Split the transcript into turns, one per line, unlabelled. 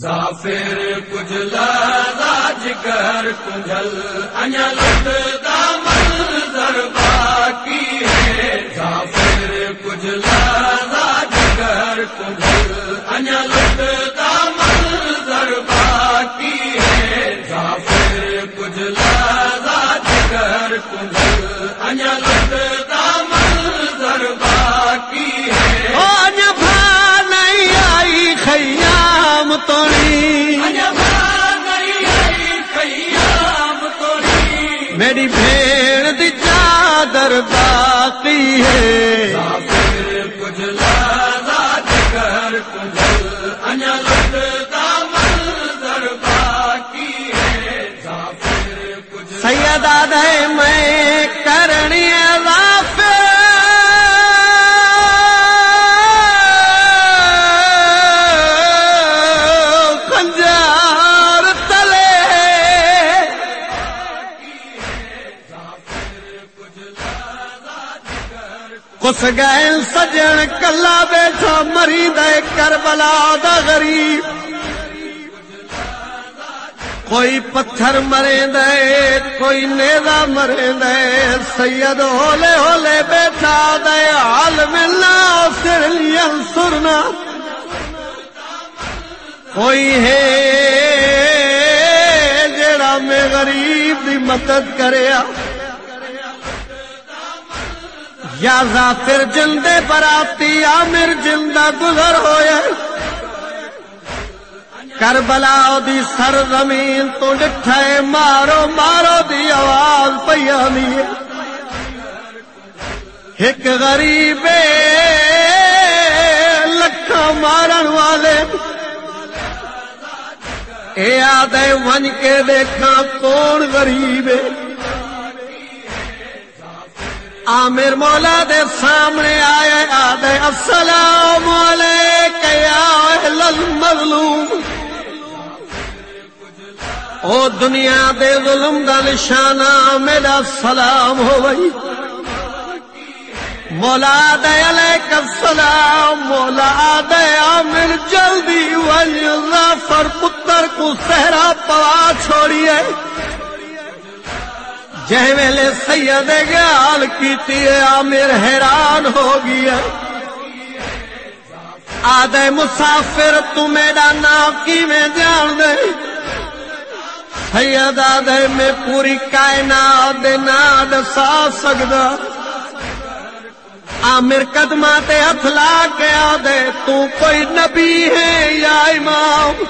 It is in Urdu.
ظافر کجلا جگر کجل انیا لٹتا منظر باقی ہے. ظافر کجلا جگر کجل انیا لٹتا منظر باقی ہے. ظافر کجلا جگر کجل انیا لٹتا منظر باقی ہے.
میری بھیڑ دی چادر باقی ہے.
ظافر کجلا جگر کجل انیا لٹتا منظر باقی ہے. ظافر کجلا
سیدہ دے میں کرنی ظافر اس گئے سجن کلا بیٹھا مری دے کربلا دا غریب. کوئی پتھر مرے دے کوئی نیزہ مرے دے. سید ہولے ہولے بیٹھا دے عالم ناصر ینصرنا. کوئی ہے جیڑا میں غریب دی مدد کریا. یا ظافر جلدے براتی عامر جلدہ گزر ہوئے. کربلا دی سرزمین تو ڈٹھائے مارو مارو دی آواز پیانی ہے. ایک غریب لکھا مارن والے اے آدھے ون کے دیکھا کون غریب ہے. عامر مولا دے سامنے آئے آدھے السلام علیک یا اہل المظلوم. او دنیا دے ظلم دا نشانہ میرا سلام ہو گئی. مولا دے علیک السلام. مولا دے عامر جلدی ون ظافر پتر کو صحرا پوا چھوڑیے. جہ ویلے سید گال کیتی ہے عامر حیران ہو گیا. آدھے مسافر تو میرا نام کی میں جان دے. سید آدھے میں پوری کائنات دے نا دسا سکدا. عامر قدماں تے ہتھ لا کے آدھے تو کوئی نبی ہے یا امام.